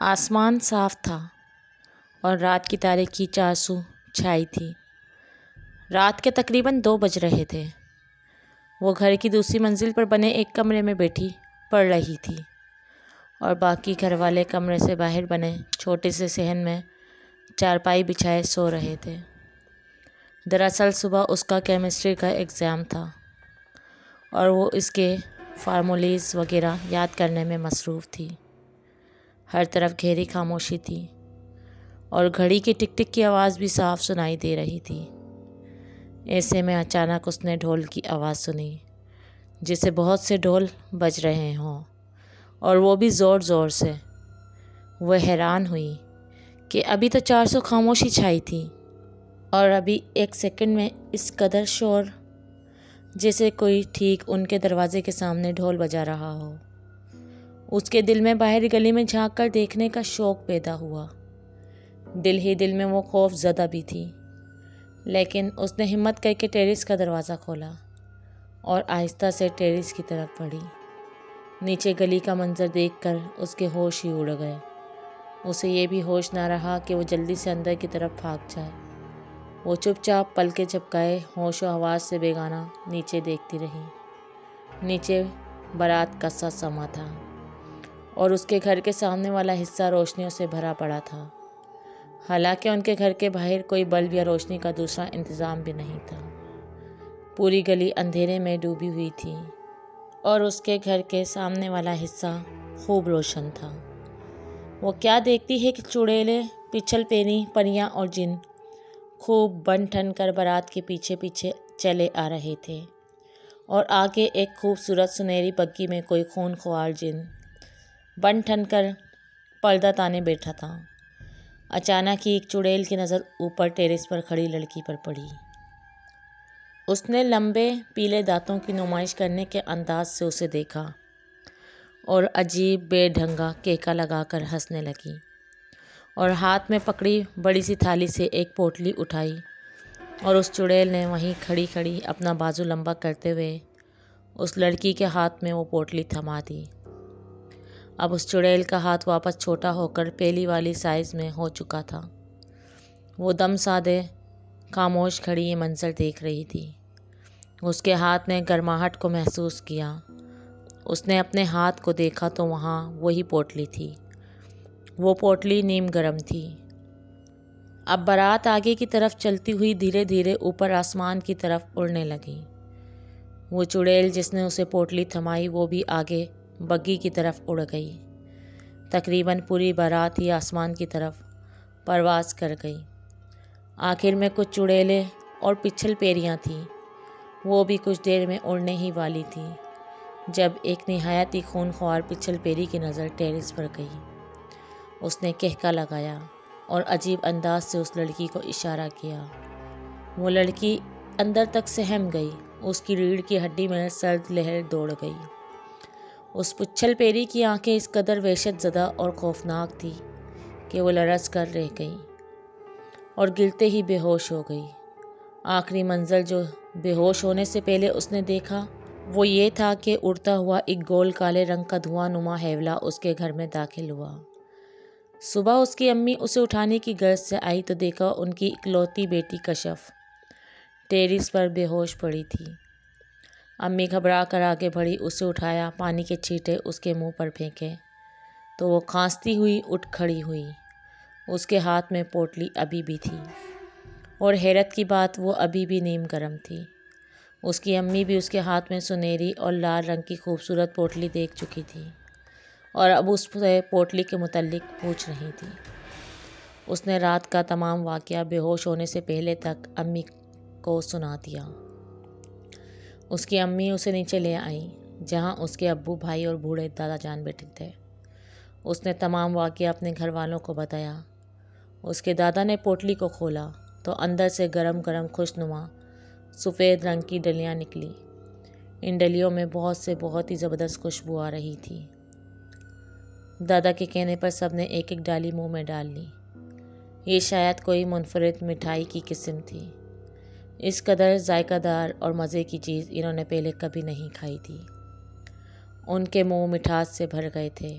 آسمان صاف تھا اور رات کی تاریکی چارسو چھائی تھی۔ رات کے تقریباً 2 بج رہے تھے۔ وہ گھر کی دوسری منزل پر بنے ایک کمرے میں بیٹھی پڑھ رہی تھی اور باقی گھر والے کمرے سے باہر بنے چھوٹے سے صحن میں چارپائی بچھائے سو رہے تھے۔ دراصل صبح اس کا کیمسٹری کا ایگزام تھا اور وہ اس کے فارمولیز وغیرہ یاد کرنے میں مصروف تھی۔ ہر طرف گہری خاموشی تھی اور گھڑی کی ٹک ٹک کی آواز بھی صاف سنائی دے رہی تھی۔ ایسے میں اچانک اس نے ڈھول کی آواز سنی، جسے بہت سے ڈھول بج رہے ہوں اور وہ بھی زور زور سے۔ وہ حیران ہوئی کہ ابھی تو 400 خاموشی چھائی تھی اور ابھی 1 سیکنڈ میں اس قدر شور، جیسے کوئی ٹھیک ان کے دروازے کے سامنے ڈھول بجا رہا ہو۔ اس کے دل میں باہر گلی میں جھانک کر دیکھنے کا شوق پیدا ہوا۔ دل ہی دل میں وہ خوف زدہ بھی تھی، لیکن اس نے ہمت کر کے ٹیرس کا دروازہ کھولا اور آہستہ سے ٹیرس کی طرف بڑھی۔ نیچے گلی کا منظر دیکھ کر اس کے ہوش ہی اڑ گئے۔ اسے یہ بھی ہوش نہ رہا کہ وہ جلدی سے اندر کی طرف بھاگ جائے۔ وہ چپ چاپ پلکیں جھپکائے ہوش و حواس سے بیگانہ نیچے دیکھتی رہی۔ نیچے بارات کا سا سما تھا اور اس کے گھر کے سامنے والا حصہ روشنیوں سے بھرا پڑا تھا، حالانکہ ان کے گھر کے باہر کوئی بلب یا روشنی کا دوسرا انتظام بھی نہیں تھا۔ پوری گلی اندھیرے میں ڈوبی ہوئی تھی اور اس کے گھر کے سامنے والا حصہ خوب روشن تھا۔ وہ کیا دیکھتی ہے کہ چڑیلیں، پچھل پینی پریاں اور جن خوب بن ٹھن کر بارات کے پیچھے پیچھے چلے آ رہے تھے اور آگے ایک خوبصورت سنہری بگی میں کوئی خون خوار جن بن ٹھن کر پردہ تانے بیٹھا تھا۔ اچانک ہی ایک چڑیل کی نظر اوپر ٹیرس پر کھڑی لڑکی پر پڑی۔ اس نے لمبے پیلے دانتوں کی نمائش کرنے کے انداز سے اسے دیکھا اور عجیب بے ڈھنگا کہکا لگا کر ہنسنے لگی اور ہاتھ میں پکڑی بڑی سی تھالی سے ایک پوٹلی اٹھائی اور اس چڑیل نے وہیں کھڑی کھڑی اپنا بازو لمبا کرتے ہوئے اس لڑکی کے ہاتھ میں وہ پوٹلی تھما دی۔ اب اس چڑیل کا ہاتھ واپس چھوٹا ہو کر پہلی والی سائز میں ہو چکا تھا۔ وہ دم سادے خاموش کھڑی یہ منظر دیکھ رہی تھی۔ اس کے ہاتھ میں گرماہٹ کو محسوس کیا۔ اس نے اپنے ہاتھ کو دیکھا تو وہاں وہی پوٹلی تھی۔ وہ پوٹلی نیم گرم تھی۔ اب بارات آگے کی طرف چلتی ہوئی دھیرے دھیرے اوپر آسمان کی طرف اڑنے لگی۔ وہ چڑیل جس نے اسے پوٹلی تھمائی وہ بھی آگے بگی کی طرف اڑ گئی۔ تقریباً پوری بارات ہی آسمان کی طرف پرواز کر گئی۔ آخر میں کچھ چڑیلیں اور پچھل پیریاں تھیں، وہ بھی کچھ دیر میں اڑنے ہی والی تھی جب ایک نہایت ہی خونخوار پچھل پیری کی نظر ٹیرس پر گئی۔ اس نے کہکا لگایا اور عجیب انداز سے اس لڑکی کو اشارہ کیا۔ وہ لڑکی اندر تک سہم گئی۔ اس کی ریڑھ کی ہڈی میں سرد لہر دوڑ گئی۔ اس پچھل پیری کی آنکھیں اس قدر وحشت زدہ اور خوفناک تھی کہ وہ لرز کر رہ گئی اور گرتے ہی بے ہوش ہو گئی۔ آخری منظر جو بے ہوش ہونے سے پہلے اس نے دیکھا وہ یہ تھا کہ اڑتا ہوا ایک گول کالے رنگ کا دھواں نما حیولہ اس کے گھر میں داخل ہوا۔ صبح اس کی امی اسے اٹھانے کی غرض سے آئی تو دیکھا ان کی اکلوتی بیٹی کشف ٹیرس پر بے ہوش پڑی تھی۔ امی گھبرا کر آگے بڑھی، اسے اٹھایا، پانی کے چھینٹے اس کے منہ پر پھینکے تو وہ کھانستی ہوئی اٹھ کھڑی ہوئی۔ اس کے ہاتھ میں پوٹلی ابھی بھی تھی اور حیرت کی بات وہ ابھی بھی نیم گرم تھی۔ اس کی امی بھی اس کے ہاتھ میں سنہری اور لال رنگ کی خوبصورت پوٹلی دیکھ چکی تھی اور اب اس سے پوٹلی کے متعلق پوچھ رہی تھی۔ اس نے رات کا تمام واقعہ بے ہوش ہونے سے پہلے تک امی کو سنا دیا۔ اس کی امی اسے نیچے لے آئیں جہاں اس کے ابو، بھائی اور بوڑھے دادا جان بیٹھے تھے۔ اس نے تمام واقعہ اپنے گھر والوں کو بتایا۔ اس کے دادا نے پوٹلی کو کھولا تو اندر سے گرم گرم خوشنما سفید رنگ کی ڈلیاں نکلی۔ ان ڈلیوں میں بہت ہی زبردست خوشبو آ رہی تھی۔ دادا کے کہنے پر سب نے ایک ایک ڈالی منہ میں ڈال لی۔ یہ شاید کوئی منفرد مٹھائی کی قسم تھی۔ اس قدر ذائقہ دار اور مزے کی چیز انہوں نے پہلے کبھی نہیں کھائی تھی۔ ان کے منہ مٹھاس سے بھر گئے تھے۔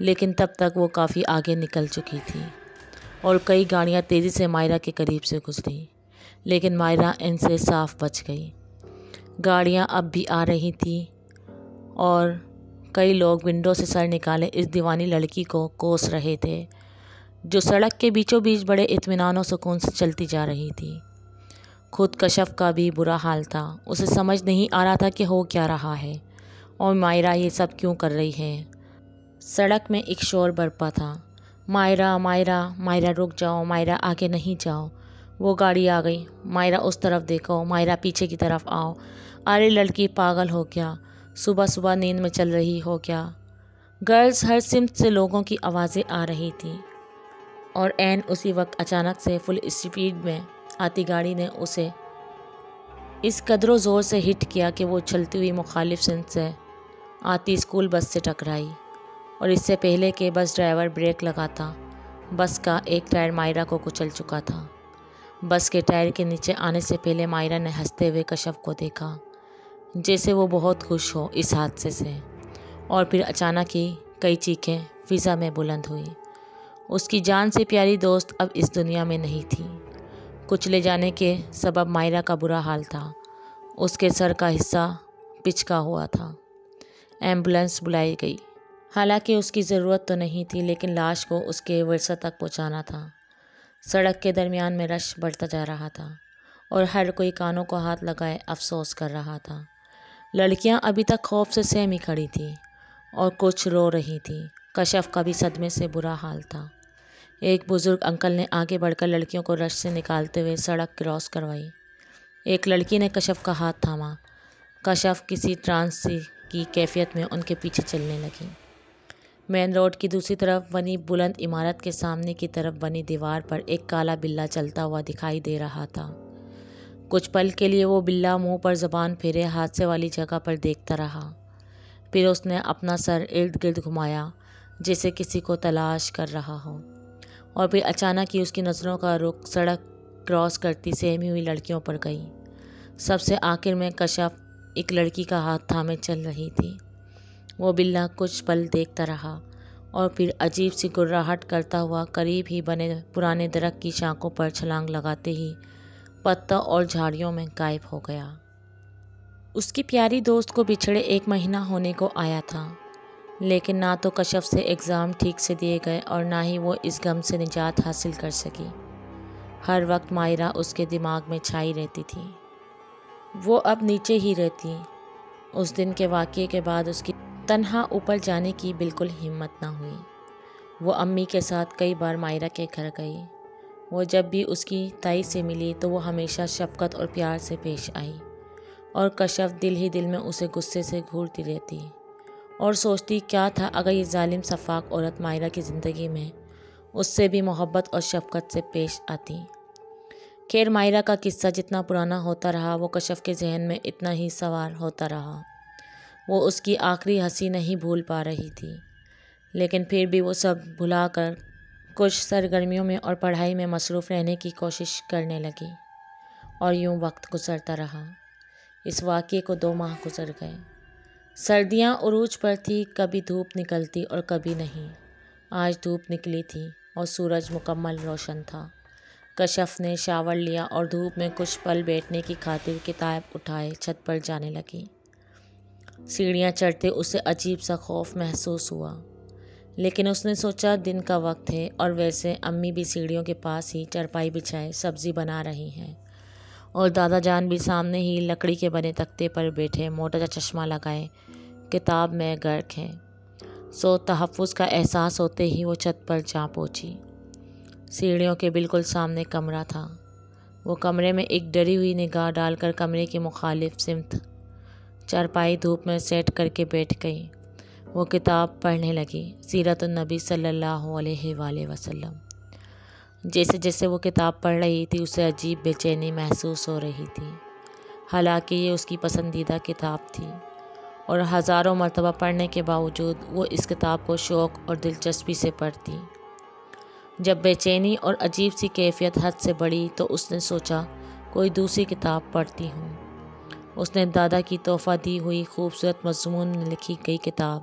لیکن تب تک وہ کافی آگے نکل چکی تھی اور کئی گاڑیاں تیزی سے مائرہ کے قریب سے گزری، لیکن مائرہ ان سے صاف بچ گئی۔ گاڑیاں اب بھی آ رہی تھیں اور کئی لوگ ونڈو سے سر نکالے اس دیوانی لڑکی کو کوس رہے تھے جو سڑک کے بیچوں بیچ بڑے اطمینان و سکون سے چلتی جا رہی تھی۔ خود کشف کا بھی برا حال تھا، اسے سمجھ نہیں آ رہا تھا کہ ہو کیا رہا ہے اور مائرہ یہ سب کیوں کر رہی ہے۔ سڑک میں ایک شور برپا تھا، مائرہ مائرہ مائرہ رک جاؤ، مائرہ آگے نہیں جاؤ۔ وہ گاڑی آ گئی، مائرہ اس طرف دیکھو، مائرہ پیچھے کی طرف آؤ۔ ارے لڑکی پاگل ہو کیا؟ صبح صبح نیند میں چل رہی ہو کیا؟ گرلز ہر سمت سے لوگوں کی آوازیں آ رہی تھیں اور عین اسی وقت اچانک سے فل اسپیڈ میں آتی گاڑی نے اسے اس قدر و زور سے ہٹ کیا کہ وہ چلتی ہوئی مخالف سمت سے آتی اسکول بس سے ٹکرائی، اور اس سے پہلے کہ بس ڈرائیور بریک لگاتا بس کا ایک ٹائر مائرہ کو کچل چکا تھا۔ بس کے ٹائر کے نیچے آنے سے پہلے مائرہ نے ہنستے ہوئے کشف کو دیکھا جیسے وہ بہت خوش ہو اس حادثے سے، اور پھر اچانک ہی کئی چیخیں فضا میں بلند ہوئی۔ اس کی جان سے پیاری دوست اب اس دنیا میں نہیں تھی۔ کچھ لے جانے کے سبب مائرہ کا برا حال تھا، اس کے سر کا حصہ پچکا ہوا تھا۔ ایمبولینس بلائی گئی، حالانکہ اس کی ضرورت تو نہیں تھی، لیکن لاش کو اس کے ورثہ تک پہنچانا تھا۔ سڑک کے درمیان میں رش بڑھتا جا رہا تھا اور ہر کوئی کانوں کو ہاتھ لگائے افسوس کر رہا تھا۔ لڑکیاں ابھی تک خوف سے سہمی کھڑی تھیں اور کچھ رو رہی تھیں۔ کشف کا بھی صدمے سے برا حال تھا۔ ایک بزرگ انکل نے آگے بڑھ کر لڑکیوں کو رش سے نکالتے ہوئے سڑک کراس کروائی۔ ایک لڑکی نے کشف کا ہاتھ تھاما۔ کشف کسی ٹرانس کی کیفیت میں ان کے پیچھے چلنے لگی۔ مین روڈ کی دوسری طرف بنی بلند عمارت کے سامنے کی طرف بنی دیوار پر ایک کالا بلّا چلتا ہوا دکھائی دے رہا تھا۔ کچھ پل کے لیے وہ بلّا منہ پر زبان پھیرے حادثے والی جگہ پر دیکھتا رہا، پھر اس نے اپنا سر ارد گرد گھمایا جیسے کسی کو تلاش کر رہا ہو، اور پھر اچانک ہی اس کی نظروں کا رخ سڑک کراس کرتی سہمی ہوئی لڑکیوں پر گئی۔ سب سے آخر میں کشف ایک لڑکی کا ہاتھ تھامے چل رہی تھی۔ وہ بلّا کچھ پل دیکھتا رہا اور پھر عجیب سی گرراہٹ کرتا ہوا قریب ہی بنے پرانے درخت کی شاخوں پر چھلانگ لگاتے ہی پتوں اور جھاڑیوں میں غائب ہو گیا۔ اس کی پیاری دوست کو بچھڑے 1 مہینہ ہونے کو آیا تھا، لیکن نہ تو کشف سے ایگزام ٹھیک سے دیے گئے اور نہ ہی وہ اس غم سے نجات حاصل کر سکی۔ ہر وقت مائرہ اس کے دماغ میں چھائی رہتی تھی۔ وہ اب نیچے ہی رہتی۔ اس دن کے واقعے کے بعد اس کی تنہا اوپر جانے کی بالکل ہمت نہ ہوئی۔ وہ امی کے ساتھ کئی بار مائرہ کے گھر گئی۔ وہ جب بھی اس کی تائی سے ملی تو وہ ہمیشہ شفقت اور پیار سے پیش آئی، اور کشف دل ہی دل میں اسے غصے سے گھورتی رہتی اور سوچتی کیا تھا اگر یہ ظالم سفاک عورت مائرہ کی زندگی میں اس سے بھی محبت اور شفقت سے پیش آتی۔ خیر، مائرہ کا قصہ جتنا پرانا ہوتا رہا وہ کشف کے ذہن میں اتنا ہی سوار ہوتا رہا۔ وہ اس کی آخری ہنسی نہیں بھول پا رہی تھی، لیکن پھر بھی وہ سب بھلا کر کچھ سرگرمیوں میں اور پڑھائی میں مصروف رہنے کی کوشش کرنے لگی، اور یوں وقت گزرتا رہا۔ اس واقعے کو 2 ماہ گزر گئے۔ سردیاں عروج پر تھی، کبھی دھوپ نکلتی اور کبھی نہیں۔ آج دھوپ نکلی تھی اور سورج مکمل روشن تھا۔ کشف نے شاور لیا اور دھوپ میں کچھ پل بیٹھنے کی خاطر کتاب اٹھائے چھت پر جانے لگی۔ سیڑھیاں چڑھتے اسے عجیب سا خوف محسوس ہوا، لیکن اس نے سوچا دن کا وقت ہے، اور ویسے امی بھی سیڑھیوں کے پاس ہی چارپائی بچھائے سبزی بنا رہی ہیں، اور دادا جان بھی سامنے ہی لکڑی کے بنے تختے پر بیٹھے موٹا سا چشمہ لگائے کتاب میں غرق ہیں۔ سو تحفظ کا احساس ہوتے ہی وہ چھت پر جا پہنچی۔ سیڑھیوں کے بالکل سامنے کمرہ تھا۔ وہ کمرے میں ایک ڈری ہوئی نگاہ ڈال کر کمرے کی مخالف سمت چارپائی دھوپ میں سیٹ کر کے بیٹھ گئی۔ وہ کتاب پڑھنے لگی، سیرت النبی صلی اللہ علیہ وآلہ وسلم۔ جیسے جیسے وہ کتاب پڑھ رہی تھی اسے عجیب بے چینی محسوس ہو رہی تھی، حالانکہ یہ اس کی پسندیدہ کتاب تھی، اور ہزاروں مرتبہ پڑھنے کے باوجود وہ اس کتاب کو شوق اور دلچسپی سے پڑھتی۔ جب بے چینی اور عجیب سی کیفیت حد سے بڑھی تو اس نے سوچا کوئی دوسری کتاب پڑھتی ہوں۔ اس نے دادا کی تحفہ دی ہوئی خوبصورت مضمون میں لکھی گئی کتاب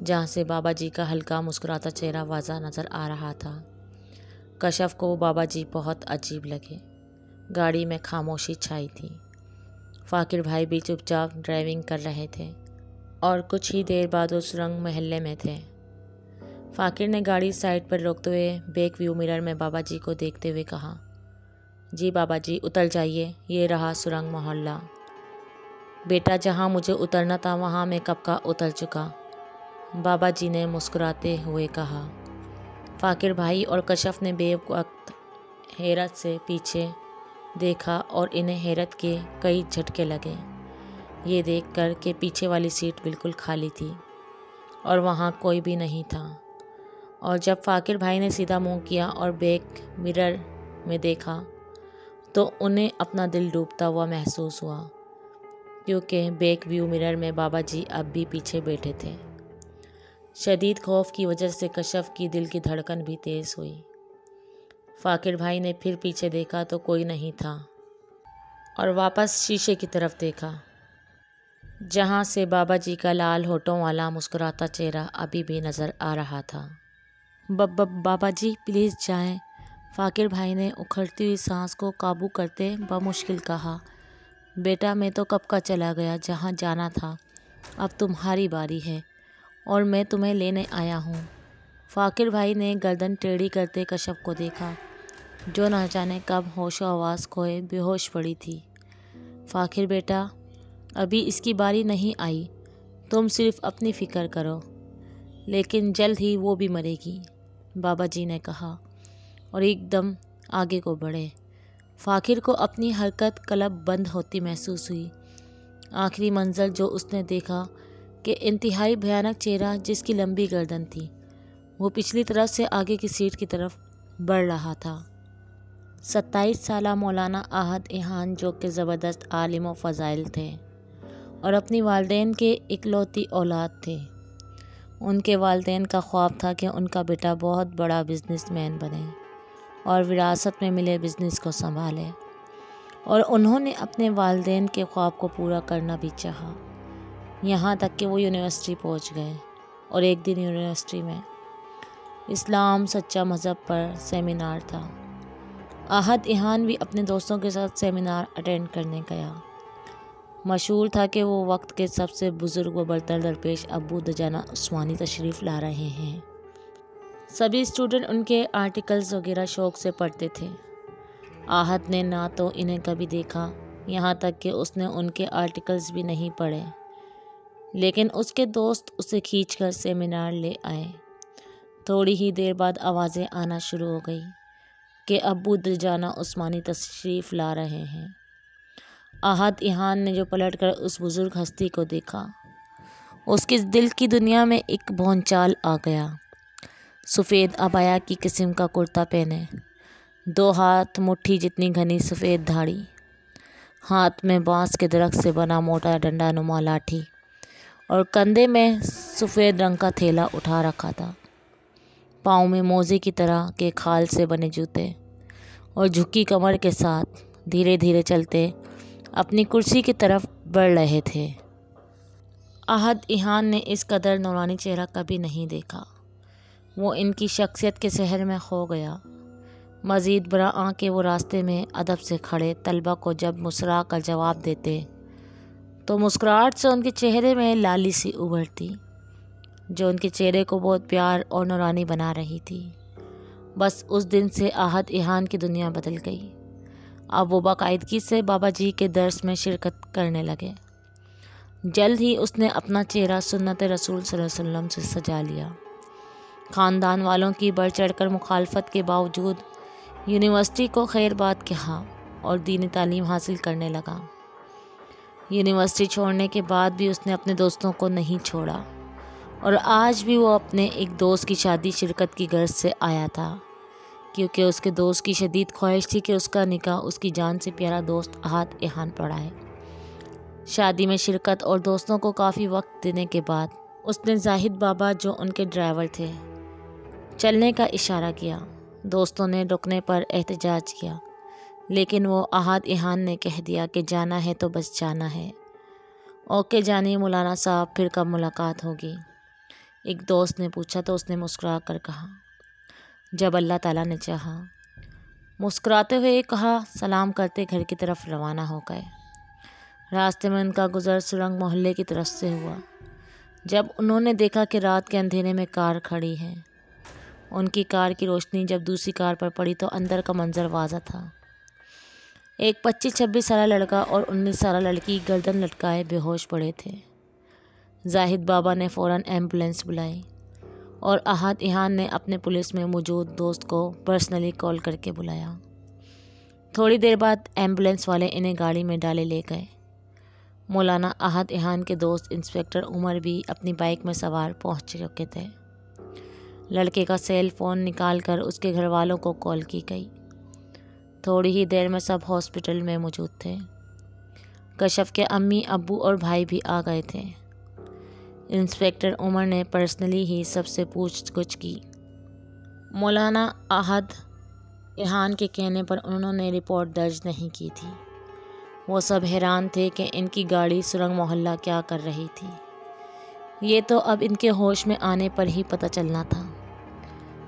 جہاں سے بابا جی کا ہلکا مسکراتا چہرہ واضح نظر آ رہا تھا۔ کشف کو بابا جی بہت عجیب لگے۔ گاڑی میں خاموشی چھائی تھی۔ فاقر بھائی بھی چپ چاپ ڈرائیونگ کر رہے تھے اور کچھ ہی دیر بعد وہ سرنگ محلے میں تھے۔ فاقر نے گاڑی سائڈ پر روکتے ہوئے بیک ویو مرر میں بابا جی کو دیکھتے ہوئے کہا، جی بابا جی اتر جائیے، یہ رہا سرنگ محلہ۔ بیٹا جہاں مجھے اترنا تھا وہاں میں کب کا اتر چکا، بابا جی نے مسکراتے ہوئے کہا۔ فاقر بھائی اور کشف نے بے وقت حیرت سے پیچھے دیکھا اور انہیں حیرت کے کئی جھٹکے لگے یہ دیکھ کر کہ پیچھے والی سیٹ بالکل خالی تھی اور وہاں کوئی بھی نہیں تھا۔ اور جب فاقر بھائی نے سیدھا منہ کیا اور بیک مرر میں دیکھا تو انہیں اپنا دل ڈوبتا ہوا محسوس ہوا، کیونکہ بیک ویو مرر میں بابا جی اب بھی پیچھے بیٹھے تھے۔ شدید خوف کی وجہ سے کشف کی دل کی دھڑکن بھی تیز ہوئی۔ فاقر بھائی نے پھر پیچھے دیکھا تو کوئی نہیں تھا اور واپس شیشے کی طرف دیکھا، جہاں سے بابا جی کا لال ہونٹوں والا مسکراتا چہرہ ابھی بھی نظر آ رہا تھا۔ بابا جی پلیز جائیں، فاقر بھائی نے اکھڑتی ہوئی سانس کو قابو کرتے بمشکل کہا۔ بیٹا میں تو کب کا چلا گیا، جہاں جانا تھا اب تمہاری باری ہے اور میں تمہیں لینے آیا ہوں۔ فاقر بھائی نے گردن ٹیڑھی کرتے کشف کو دیکھا، جو نہ جانے کب ہوش و حواس کھوئے بے ہوش پڑی تھی۔ فاقر بیٹا ابھی اس کی باری نہیں آئی، تم صرف اپنی فکر کرو، لیکن جلد ہی وہ بھی مرے گی، بابا جی نے کہا اور ایک دم آگے کو بڑھے۔ فاقر کو اپنی حرکت قلب بند ہوتی محسوس ہوئی۔ آخری منظر جو اس نے دیکھا کہ انتہائی بھیانک چہرہ جس کی لمبی گردن تھی وہ پچھلی طرف سے آگے کی سیٹ کی طرف بڑھ رہا تھا۔ 27 سالہ مولانا احد ایحان جو کہ زبردست عالم و فضائل تھے اور اپنی والدین کے اکلوتی اولاد تھے، ان کے والدین کا خواب تھا کہ ان کا بیٹا بہت بڑا بزنس مین بنے اور وراثت میں ملے بزنس کو سنبھالے، اور انہوں نے اپنے والدین کے خواب کو پورا کرنا بھی چاہا، یہاں تک کہ وہ یونیورسٹی پہنچ گئے۔ اور ایک دن یونیورسٹی میں اسلام سچا مذہب پر سیمینار تھا۔ احد ایحان بھی اپنے دوستوں کے ساتھ سیمینار اٹینڈ کرنے گیا۔ مشہور تھا کہ وہ وقت کے سب سے بزرگ و برتر درپیش ابو دجانہ عثمانی تشریف لا رہے ہیں۔ سبھی اسٹوڈنٹ ان کے آرٹیکلز وغیرہ شوق سے پڑھتے تھے۔ احد نے نہ تو انہیں کبھی دیکھا، یہاں تک کہ اس نے ان کے آرٹیکلز بھی نہیں پڑھے، لیکن اس کے دوست اسے کھینچ کر سیمینار لے آئے۔ تھوڑی ہی دیر بعد آوازیں آنا شروع ہو گئی کہ ابو دجانہ عثمانی تشریف لا رہے ہیں۔ احد ایحان نے جو پلٹ کر اس بزرگ ہستی کو دیکھا، اس کے دل کی دنیا میں ایک بھونچال آ گیا۔ سفید عبایا کی قسم کا کرتا پہنے، 2 ہاتھ مٹھی جتنی گھنی سفید دھاڑی، ہاتھ میں بانس کے درخت سے بنا موٹا ڈنڈا نما لاٹھی اور کندھے میں سفید رنگ کا تھیلا اٹھا رکھا تھا، پاؤں میں موزے کی طرح کے کھال سے بنے جوتے اور جھکی کمر کے ساتھ دھیرے دھیرے چلتے اپنی کرسی کی طرف بڑھ رہے تھے۔ احد ایحان نے اس قدر نورانی چہرہ کبھی نہیں دیکھا۔ وہ ان کی شخصیت کے سحر میں کھو گیا۔ مزید برآں کہ وہ راستے میں ادب سے کھڑے طلبہ کو جب مسرا کر جواب دیتے تو مسکراہٹ سے ان کے چہرے میں لالی سی ابھرتی، جو ان کے چہرے کو بہت پیار اور نورانی بنا رہی تھی۔ بس اس دن سے احد ایحان کی دنیا بدل گئی۔ اب وہ باقاعدگی سے بابا جی کے درس میں شرکت کرنے لگے۔ جلد ہی اس نے اپنا چہرہ سنت رسول صلی اللہ علیہ وسلم سے سجا لیا۔ خاندان والوں کی بڑھ چڑھ کر مخالفت کے باوجود یونیورسٹی کو خیر بات کہا اور دینی تعلیم حاصل کرنے لگا۔ یونیورسٹی چھوڑنے کے بعد بھی اس نے اپنے دوستوں کو نہیں چھوڑا اور آج بھی وہ اپنے ایک دوست کی شادی شرکت کی غرض سے آیا تھا، کیونکہ اس کے دوست کی شدید خواہش تھی کہ اس کا نکاح اس کی جان سے پیارا دوست احد ایحان پڑھائے۔ شادی میں شرکت اور دوستوں کو کافی وقت دینے کے بعد اس نے زاہد بابا جو ان کے ڈرائیور تھے چلنے کا اشارہ کیا۔ دوستوں نے رکنے پر احتجاج کیا، لیکن وہ احد ایحان نے کہہ دیا کہ جانا ہے تو بس جانا ہے۔ اوکے جانیے مولانا صاحب، پھر کب ملاقات ہوگی۔ ایک دوست نے پوچھا تو اس نے مسکرا کر کہا، جب اللہ تعالیٰ نے چاہا۔ مسکراتے ہوئے کہا، سلام کرتے گھر کی طرف روانہ ہو گئے۔ راستے میں ان کا گزر سرنگ محلے کی طرف سے ہوا۔ جب انہوں نے دیکھا کہ رات کے اندھیرے میں کار کھڑی ہے، ان کی کار کی روشنی جب دوسری کار پر پڑی تو اندر کا منظر واضح تھا۔ ایک 25-26 سالہ لڑکا اور 19 سالہ لڑکی گردن لٹکائے بے ہوش پڑے تھے۔ زاہد بابا نے فوراً ایمبولینس بلائی اور احد ایحان نے اپنے پولیس میں موجود دوست کو پرسنلی کال کر کے بلایا۔ تھوڑی دیر بعد ایمبولینس والے انہیں گاڑی میں ڈالے لے گئے۔ مولانا احد ایحان کے دوست انسپکٹر عمر بھی اپنی بائک میں سوار پہنچ چکے تھے۔ لڑکے کا سیل فون نکال کر اس کے گھر والوں کو کال کی گئی۔ تھوڑی ہی دیر میں سب ہاسپٹل میں موجود تھے۔ کشف کے امی، ابو اور بھائی بھی آ گئے تھے۔ انسپکٹر عمر نے پرسنلی ہی سب سے پوچھ گچھ کی۔ مولانا احد ایحان کے کہنے پر انہوں نے رپورٹ درج نہیں کی تھی۔ وہ سب حیران تھے کہ ان کی گاڑی سرنگ محلہ کیا کر رہی تھی۔ یہ تو اب ان کے ہوش میں آنے پر ہی پتہ چلنا تھا۔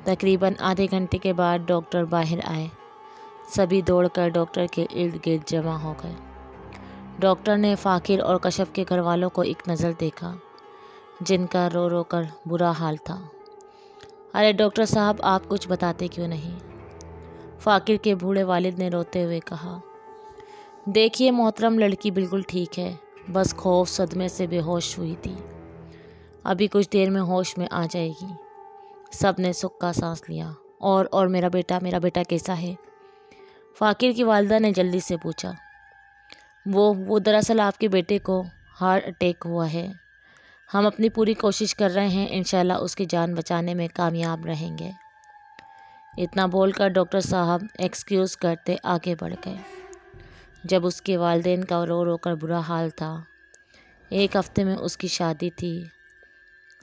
تقریباً آدھے گھنٹے کے بعد ڈاکٹر باہر آئے۔ سبھی دوڑ کر ڈاکٹر کے ارد گرد جمع ہو گئے۔ ڈاکٹر نے فاقر اور کشف کے گھر والوں کو ایک نظر دیکھا، جن کا رو رو کر برا حال تھا۔ ارے ڈاکٹر صاحب، آپ کچھ بتاتے کیوں نہیں؟ فاقر کے بوڑھے والد نے روتے ہوئے کہا، دیکھیے محترم، لڑکی بالکل ٹھیک ہے، بس خوف صدمے سے بے ہوش ہوئی تھی۔ ابھی کچھ دیر میں ہوش میں آ جائے گی۔ سب نے سکھ کا سانس لیا۔ اور میرا بیٹا کیسا ہے؟ فاقر کی والدہ نے جلدی سے پوچھا۔ وہ دراصل آپ کے بیٹے کو ہارٹ اٹیک ہوا ہے۔ ہم اپنی پوری کوشش کر رہے ہیں، انشاءاللہ اس کی جان بچانے میں کامیاب رہیں گے۔ اتنا بول کر ڈاکٹر صاحب ایکسکیوز کرتے آگے بڑھ گئے۔ جب اس کے والدین کا رو رو کر برا حال تھا، 1 ہفتے میں اس کی شادی تھی،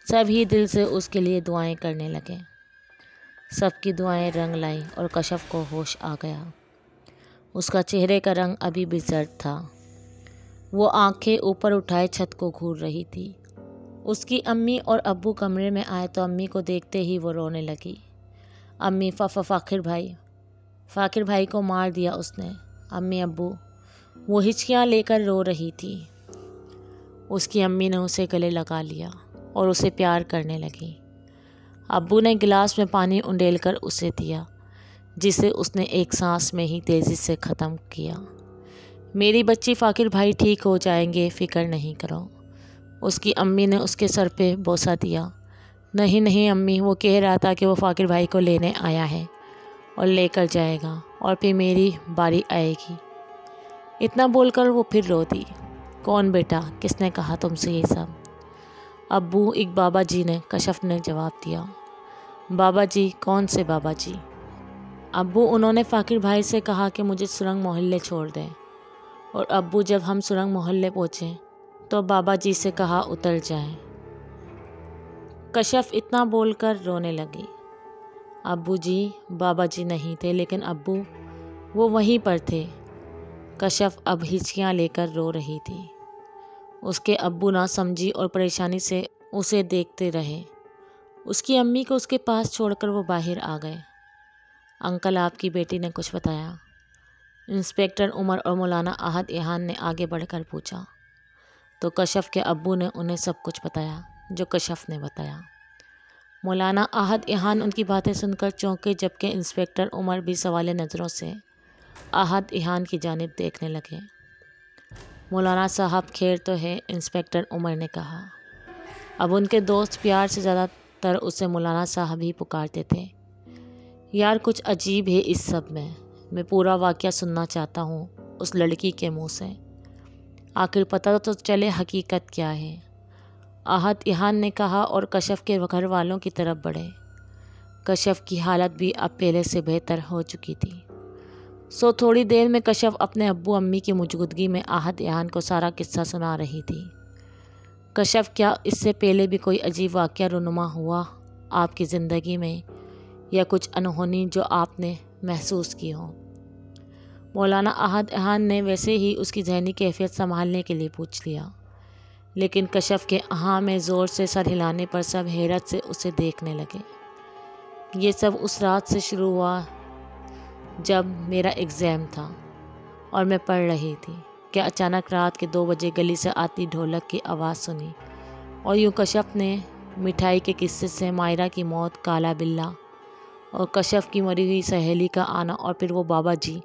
سب ہی دل سے اس کے لیے دعائیں کرنے لگے۔ سب کی دعائیں رنگ لائیں اور کشف کو ہوش آ گیا۔ اس کا چہرے کا رنگ ابھی بھی زرد تھا۔ وہ آنکھیں اوپر اٹھائے چھت کو گھور رہی تھی۔ اس کی امی اور ابو کمرے میں آئے تو امی کو دیکھتے ہی وہ رونے لگی۔ امی، فاقر بھائی کو مار دیا اس نے۔ امی، ابو، وہ ہچکیاں لے کر رو رہی تھی۔ اس کی امی نے اسے گلے لگا لیا اور اسے پیار کرنے لگی۔ ابو نے گلاس میں پانی انڈیل کر اسے دیا، جسے اس نے ایک سانس میں ہی تیزی سے ختم کیا۔ میری بچی، فاقر بھائی ٹھیک ہو جائیں گے، فکر نہیں کرو۔ اس کی امی نے اس کے سر پہ بوسہ دیا۔ نہیں امی، وہ کہہ رہا تھا کہ وہ فاقر بھائی کو لینے آیا ہے اور لے کر جائے گا اور پھر میری باری آئے گی۔ اتنا بول کر وہ پھر رو دی۔ کون بیٹا؟ کس نے کہا تم سے یہ سب؟ ابو، ایک بابا جی نے، کشف نے جواب دیا۔ بابا جی؟ کون سے بابا جی؟ ابو، انہوں نے فاقر بھائی سے کہا کہ مجھے سرنگ محلے چھوڑ دیں، اور ابو جب ہم سرنگ محلے پہنچے تو بابا جی سے کہا اتر جائیں۔ کشف اتنا بول کر رونے لگی۔ ابو جی، بابا جی نہیں تھے، لیکن ابو وہ وہیں پر تھے۔ کشف اب ہچکیاں لے کر رو رہی تھی۔ اس کے ابو نہ سمجھی اور پریشانی سے اسے دیکھتے رہے۔ اس کی امی کو اس کے پاس چھوڑ کر وہ باہر آ گئے۔ انکل، آپ کی بیٹی نے کچھ بتایا؟ انسپکٹر عمر اور مولانا احد ایحان نے آگے بڑھ کر پوچھا تو کشف کے ابو نے انہیں سب کچھ بتایا جو کشف نے بتایا۔ مولانا احد ایحان ان کی باتیں سن کر چونکے، جبکہ انسپکٹر عمر بھی سوالے نظروں سے احد ایحان کی جانب دیکھنے لگے۔ مولانا صاحب خیر تو ہے؟ انسپکٹر عمر نے کہا۔ اب ان کے دوست پیار سے زیادہ تر اسے مولانا صاحب ہی پکارتے تھے۔ یار، کچھ عجیب ہے اس سب میں پورا واقعہ سننا چاہتا ہوں اس لڑکی کے منہ سے۔ آخر پتہ تو چلے حقیقت کیا ہے، احد ایحان نے کہا اور کشف کے گھر والوں کی طرف بڑھے۔ کشف کی حالت بھی اب پہلے سے بہتر ہو چکی تھی، سو تھوڑی دیر میں کشف اپنے ابو امی کی موجودگی میں احد ایحان کو سارا قصہ سنا رہی تھی۔ کشف، کیا اس سے پہلے بھی کوئی عجیب واقعہ رونما ہوا آپ کی زندگی میں، یا کچھ انہونی جو آپ نے محسوس کی ہو؟ مولانا احد ایحان نے ویسے ہی اس کی ذہنی کیفیت سنبھالنے کے لیے پوچھ لیا، لیکن کشف کے ہاں میں زور سے سر ہلانے پر سب حیرت سے اسے دیکھنے لگے۔ یہ سب اس رات سے شروع ہوا جب میرا ایگزام تھا اور میں پڑھ رہی تھی کہ اچانک رات کے 2 بجے گلی سے آتی ڈھولک کی آواز سنی، اور یوں کشف نے مٹھائی کے قصے سے مائرہ کی موت، کالا بلّا اور کشف کی مری ہوئی سہیلی کا آنا، اور پھر وہ بابا جی،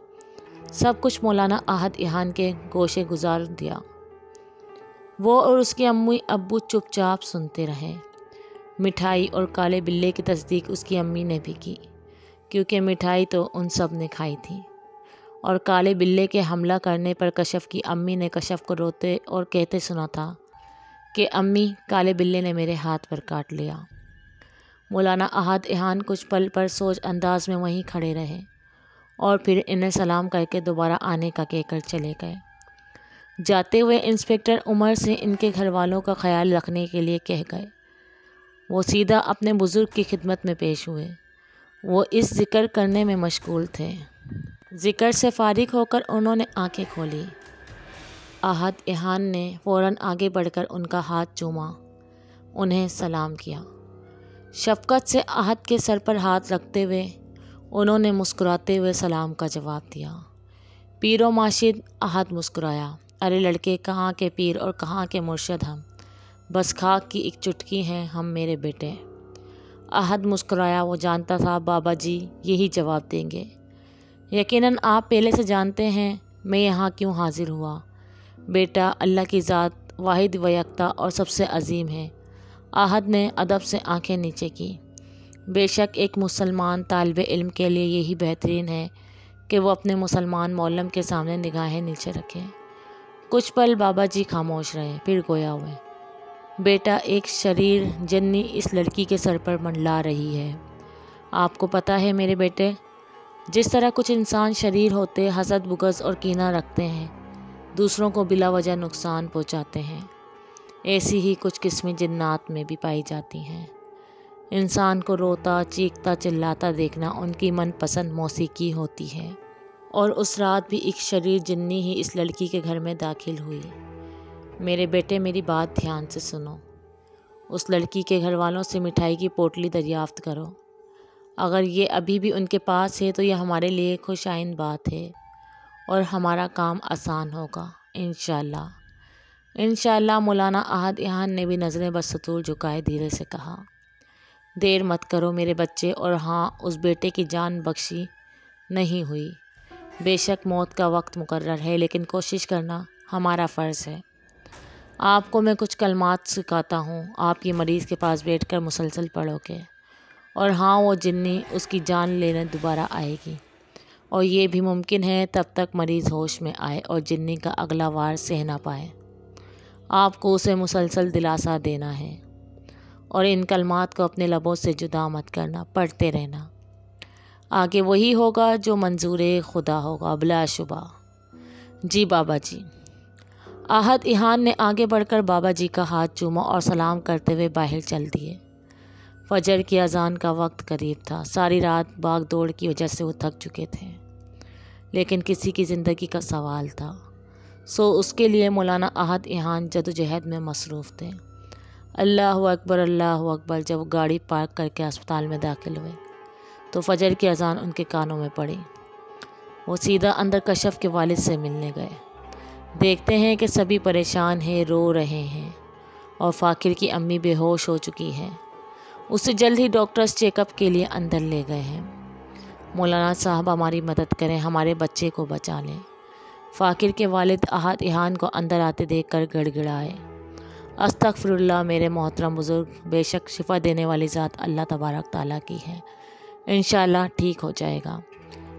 سب کچھ مولانا احد ایحان کے گوشے گزار دیا۔ وہ اور اس کے امی ابو چپ چاپ سنتے رہے۔ مٹھائی اور کالے بلے کی تصدیق اس کی امی نے بھی کی، کیونکہ مٹھائی تو ان سب نے کھائی تھی، اور کالے بلے کے حملہ کرنے پر کشف کی امی نے کشف کو روتے اور کہتے سنا تھا کہ امی، کالے بلے نے میرے ہاتھ پر کاٹ لیا۔ مولانا احد ایحان کچھ پل پر سوچ انداز میں وہیں کھڑے رہے اور پھر انہیں سلام کر کے دوبارہ آنے کا کہہ کر چلے گئے۔ جاتے ہوئے انسپکٹر عمر سے ان کے گھر والوں کا خیال رکھنے کے لیے کہہ گئے۔ وہ سیدھا اپنے بزرگ کی خدمت میں پیش ہوئے۔ وہ اس ذکر کرنے میں مشغول تھے۔ ذکر سے فارغ ہو کر انہوں نے آنکھیں کھولی۔ احد ایحان نے فوراً آگے بڑھ کر ان کا ہاتھ چوما، انہیں سلام کیا۔ شفقت سے احد کے سر پر ہاتھ رکھتے ہوئے انہوں نے مسکراتے ہوئے سلام کا جواب دیا۔ پیر و مرشد، احد مسکرایا۔ ارے لڑکے، کہاں کے پیر اور کہاں کے مرشد ہم، بس خاک کی ایک چٹکی ہیں ہم میرے بیٹے۔ احد مسکرایا، وہ جانتا تھا بابا جی یہی جواب دیں گے۔ یقیناً آپ پہلے سے جانتے ہیں میں یہاں کیوں حاضر ہوا۔ بیٹا، اللہ کی ذات واحد و یکتا اور سب سے عظیم ہے۔ احد نے ادب سے آنکھیں نیچے کی۔ بے شک ایک مسلمان طالب علم کے لیے یہی بہترین ہے کہ وہ اپنے مسلمان معلم کے سامنے نگاہیں نیچے رکھے۔ کچھ پل بابا جی خاموش رہے، پھر گویا ہوئے۔ بیٹا، ایک شریر جنی اس لڑکی کے سر پر منڈلا رہی ہے۔ آپ کو پتہ ہے میرے بیٹے، جس طرح کچھ انسان شریر ہوتے حسد، بغض اور کینہ رکھتے ہیں، دوسروں کو بلا وجہ نقصان پہنچاتے ہیں، ایسی ہی کچھ قسمیں جنات میں بھی پائی جاتی ہیں۔ انسان کو روتا، چیختا، چلاتا دیکھنا ان کی من پسند موسیقی ہوتی ہے، اور اس رات بھی ایک شریر جنی ہی اس لڑکی کے گھر میں داخل ہوئی۔ میرے بیٹے، میری بات دھیان سے سنو۔ اس لڑکی کے گھر والوں سے مٹھائی کی پوٹلی دریافت کرو۔ اگر یہ ابھی بھی ان کے پاس ہے تو یہ ہمارے لیے خوش آئند بات ہے اور ہمارا کام آسان ہوگا انشاءاللہ۔ انشاءاللہ، مولانا احد ایحان نے بھی نظریں بدستور جھکائے دھیرے سے کہا۔ دیر مت کرو میرے بچے، اور ہاں، اس بیٹے کی جان بخشی نہیں ہوئی۔ بے شک موت کا وقت مقرر ہے، لیکن کوشش کرنا ہمارا فرض ہے۔ آپ کو میں کچھ کلمات سکھاتا ہوں، آپ یہ مریض کے پاس بیٹھ کر مسلسل پڑھو گے، اور ہاں، وہ جنی اس کی جان لینے دوبارہ آئے گی، اور یہ بھی ممکن ہے تب تک مریض ہوش میں آئے اور جنی کا اگلا وار سہ نہ پائے۔ آپ کو اسے مسلسل دلاسا دینا ہے، اور ان کلمات کو اپنے لبوں سے جدا مت کرنا، پڑھتے رہنا۔ آگے وہی ہوگا جو منظور خدا ہوگا بلا شبہ۔ جی بابا جی۔ احد ایحان نے آگے بڑھ کر بابا جی کا ہاتھ چوما اور سلام کرتے ہوئے باہر چل دیے۔ فجر کی اذان کا وقت قریب تھا۔ ساری رات بھاگ دوڑ کی وجہ سے وہ تھک چکے تھے، لیکن کسی کی زندگی کا سوال تھا، سو اس کے لیے مولانا احد ایحان جدوجہد میں مصروف تھے۔ اللہ اکبر، اللہ اکبر۔ جب وہ گاڑی پارک کر کے اسپتال میں داخل ہوئے تو فجر کی اذان ان کے کانوں میں پڑی۔ وہ سیدھا اندر کشف کے والد سے ملنے گئے۔ دیکھتے ہیں کہ سبھی پریشان ہیں، رو رہے ہیں، اور فاقر کی امی بے ہوش ہو چکی ہے۔ اسے جلد ہی ڈاکٹرز چیک اپ کے لیے اندر لے گئے ہیں۔ مولانا صاحب ہماری مدد کریں، ہمارے بچے کو بچا لیں۔ فاقر کے والد احد ایحان کو اندر آتے دیکھ کر گڑ گڑائے۔ استغفر اللہ میرے محترم بزرگ، بے شک شفا دینے والی ذات اللہ تبارک تعالیٰ کی ہے، انشاءاللہ ٹھیک ہو جائے گا،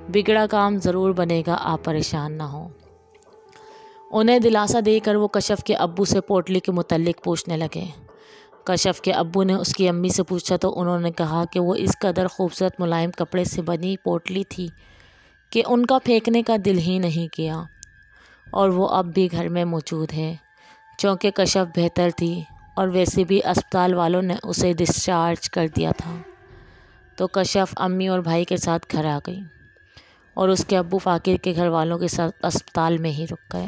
بگڑا کام ضرور بنے گا، آپ پریشان نہ ہوں۔ انہیں دلاسا دے کر وہ کشف کے ابو سے پوٹلی کے متعلق پوچھنے لگے۔ کشف کے ابو نے اس کی امی سے پوچھا تو انہوں نے کہا کہ وہ اس قدر خوبصورت ملائم کپڑے سے بنی پوٹلی تھی کہ ان کا پھینکنے کا دل ہی نہیں کیا، اور وہ اب بھی گھر میں موجود ہے، چونکہ کشف بہتر تھی اور ویسے بھی اسپتال والوں نے اسے ڈسچارج کر دیا تھا۔ تو کشف امی اور بھائی کے ساتھ گھر آ گئی، اور اس کے ابو فاقر کے گھر والوں کے ساتھ اسپتال میں ہی رک گئے۔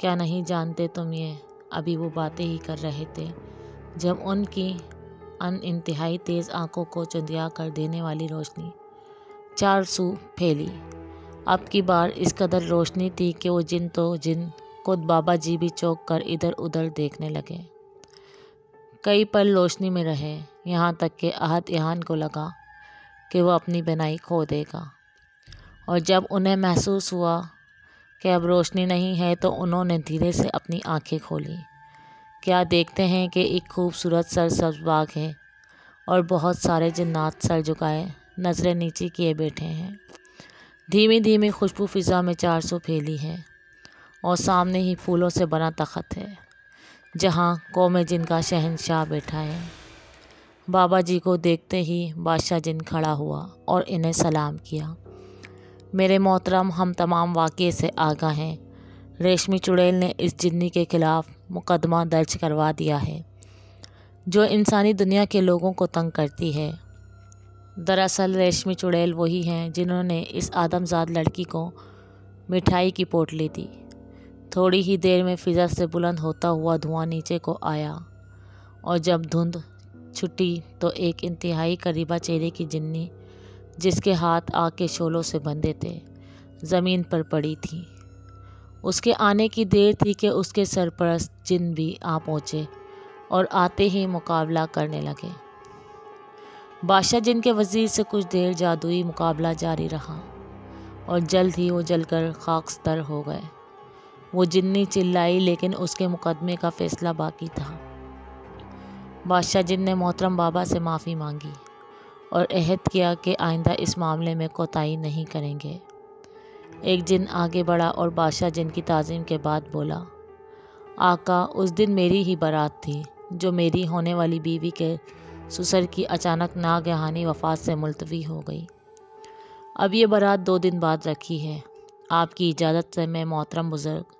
کیا نہیں جانتے تم یہ؟ ابھی وہ باتیں ہی کر رہے تھے جب ان کی انتہائی تیز آنکھوں کو چندیا کر دینے والی روشنی چار سو پھیلی۔ اب کی بار اس قدر روشنی تھی کہ وہ جن تو جن، خود بابا جی بھی چونک کر ادھر ادھر دیکھنے لگے۔ کئی پل روشنی میں رہے، یہاں تک کہ احد ایحان کو لگا کہ وہ اپنی بینائی کھو دے گا، اور جب انہیں محسوس ہوا کہ اب روشنی نہیں ہے تو انہوں نے دھیرے سے اپنی آنکھیں کھولیں۔ کیا دیکھتے ہیں کہ ایک خوبصورت سرسبز باغ ہے اور بہت سارے جنات سر جھکائے نظریں نیچے کیے بیٹھے ہیں۔ دھیمی دھیمی خوشبو فضا میں 400 پھیلی ہے، اور سامنے ہی پھولوں سے بنا تخت ہے جہاں قوم جن کا شہنشاہ بیٹھا ہے۔ بابا جی کو دیکھتے ہی بادشاہ جن کھڑا ہوا اور انہیں سلام کیا۔ میرے محترم، ہم تمام واقعے سے آگاہ ہیں۔ ریشمی چڑیل نے اس جنی کے خلاف مقدمہ درج کروا دیا ہے جو انسانی دنیا کے لوگوں کو تنگ کرتی ہے۔ دراصل ریشمی چڑیل وہی ہیں جنہوں نے اس آدم زاد لڑکی کو مٹھائی کی پوٹلی دی۔ تھوڑی ہی دیر میں فضا سے بلند ہوتا ہوا دھواں نیچے کو آیا، اور جب دھند چھٹی تو ایک انتہائی قریبا چہرے کی جنی، جس کے ہاتھ آگ کے شعلوں سے بندھے تھے، زمین پر پڑی تھی۔ اس کے آنے کی دیر تھی کہ اس کے سرپرست جن بھی آ پہنچے اور آتے ہی مقابلہ کرنے لگے۔ بادشاہ جن کے وزیر سے کچھ دیر جادوئی مقابلہ جاری رہا، اور جلد ہی وہ جل کر خاکستر ہو گئے۔ وہ جنی چلائی، لیکن اس کے مقدمے کا فیصلہ باقی تھا۔ بادشاہ جن نے محترم بابا سے معافی مانگی اور عہد کیا کہ آئندہ اس معاملے میں کوتاہی نہیں کریں گے۔ ایک جن آگے بڑھا اور بادشاہ جن کی تعظیم کے بعد بولا، آقا، اس دن میری ہی بارات تھی جو میری ہونے والی بیوی کے سسر کی اچانک ناگہانی وفات سے ملتوی ہو گئی۔ اب یہ بارات 2 دن بعد رکھی ہے۔ آپ کی اجازت سے میں محترم بزرگ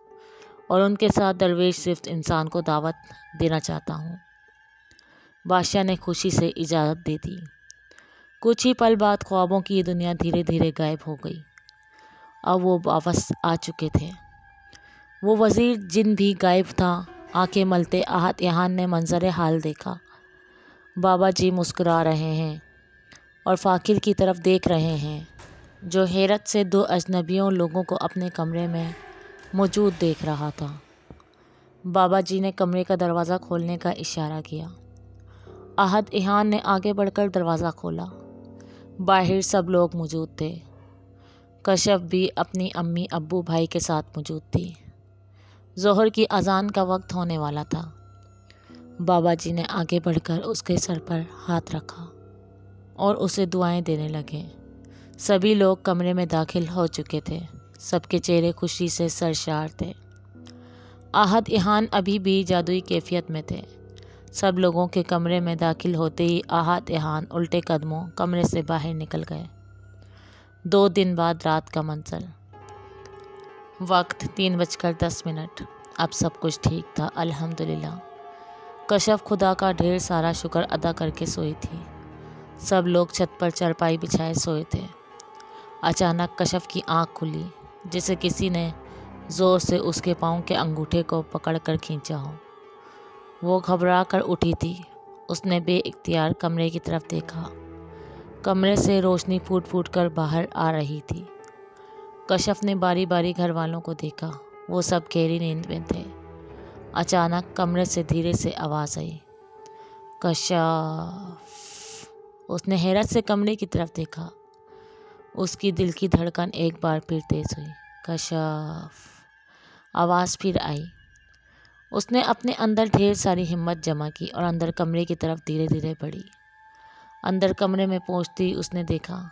اور ان کے ساتھ درویش صرف انسان کو دعوت دینا چاہتا ہوں۔ بادشاہ نے خوشی سے اجازت دے دی۔ کچھ ہی پل بعد خوابوں کی یہ دنیا دھیرے دھیرے غائب ہو گئی۔ اب وہ واپس آ چکے تھے۔ وہ وزیر جن بھی غائب تھا۔ آنکھیں ملتے احد ایحان نے منظر حال دیکھا۔ بابا جی مسکرا رہے ہیں اور فقیر کی طرف دیکھ رہے ہیں جو حیرت سے 2 اجنبیوں لوگوں کو اپنے کمرے میں موجود دیکھ رہا تھا۔ بابا جی نے کمرے کا دروازہ کھولنے کا اشارہ کیا۔ احد ایحان نے آگے بڑھ کر دروازہ کھولا۔ باہر سب لوگ موجود تھے۔ کشف بھی اپنی امی ابو بھائی کے ساتھ موجود تھی۔ ظہر کی اذان کا وقت ہونے والا تھا۔ بابا جی نے آگے بڑھ کر اس کے سر پر ہاتھ رکھا اور اسے دعائیں دینے لگے۔ سبھی لوگ کمرے میں داخل ہو چکے تھے۔ سب کے چہرے خوشی سے سرشار تھے۔ احد ایحان ابھی بھی جادوئی کیفیت میں تھے۔ سب لوگوں کے کمرے میں داخل ہوتے ہی احد ایحان الٹے قدموں کمرے سے باہر نکل گئے۔ 2 دن بعد رات کا منظر۔ وقت 3:10۔ اب سب کچھ ٹھیک تھا، الحمدللہ۔ کشف خدا کا ڈھیر سارا شکر ادا کر کے سوئی تھی۔ سب لوگ چھت پر چارپائی بچھائے سوئے تھے۔ اچانک کشف کی آنکھ کھلی، جسے کسی نے زور سے اس کے پاؤں کے انگوٹھے کو پکڑ کر کھینچا ہو۔ وہ گھبرا کر اٹھی تھی۔ اس نے بے اختیار کمرے کی طرف دیکھا۔ کمرے سے روشنی پھوٹ پھوٹ کر باہر آ رہی تھی۔ کشف نے باری باری گھر والوں کو دیکھا۔ وہ سب گہری نیند میں تھے۔ اچانک کمرے سے دھیرے سے آواز آئی، کشف۔ اس نے حیرت سے کمرے کی طرف دیکھا۔ اس کی دل کی دھڑکن ایک بار پھر تیز ہوئی۔ کشف۔ آواز پھر آئی۔ اس نے اپنے اندر ڈھیر ساری ہمت جمع کی اور اندر کمرے کی طرف دھیرے دھیرے بڑھی۔ اندر کمرے میں پہنچتی اس نے دیکھا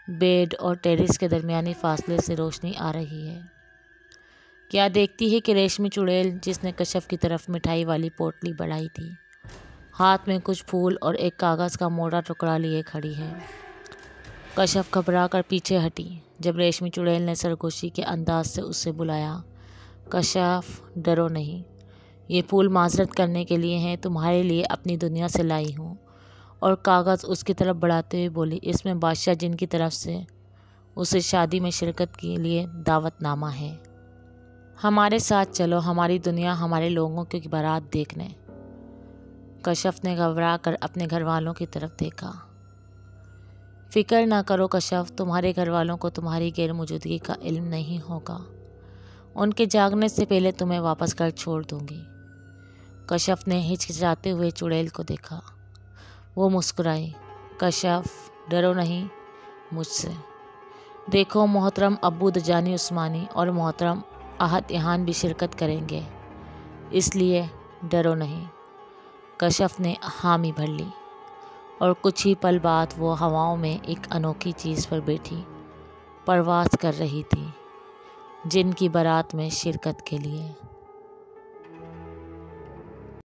بیڈ اور ٹیرس کے درمیانی فاصلے سے روشنی آ رہی ہے۔ کیا دیکھتی ہے کہ ریشمی چڑیل، جس نے کشف کی طرف مٹھائی والی پوٹلی بڑھائی تھی، ہاتھ میں کچھ پھول اور ایک کاغذ کا موٹا ٹکڑا لیے کھڑی ہے۔ کشف گھبرا کر پیچھے ہٹی جب ریشمی چڑیل نے سرگوشی کے انداز سے اسے بلایا، کشف، ڈرو نہیں، یہ پھول معذرت کرنے کے لیے ہیں، تمہارے لیے اپنی دنیا سے لائی ہوں۔ اور کاغذ اس کی طرف بڑھاتے ہوئے بولی، اس میں بادشاہ جن کی طرف سے اسے شادی میں شرکت کے لیے دعوت نامہ ہے۔ ہمارے ساتھ چلو، ہماری دنیا، ہمارے لوگوں کی بارات دیکھنے۔ کشف نے گھبرا کر اپنے گھر والوں کی طرف دیکھا۔ فکر نہ کرو کشف، تمہارے گھر والوں کو تمہاری غیر موجودگی کا علم نہیں ہوگا۔ ان کے جاگنے سے پہلے تمہیں واپس گھر چھوڑ دوں گی۔ کشف نے ہچکچاتے ہوئے چڑیل کو دیکھا۔ وہ مسکرائی۔ کشف، ڈرو نہیں مجھ سے۔ دیکھو، محترم ابو دجانی عثمانی اور محترم احد ایحان بھی شرکت کریں گے، اس لیے ڈرو نہیں۔ کشف نے حامی بھر لی، اور کچھ ہی پل بعد وہ ہواؤں میں ایک انوکھی چیز پر بیٹھی پرواز کر رہی تھی، جن کی بارات میں شرکت کے لیے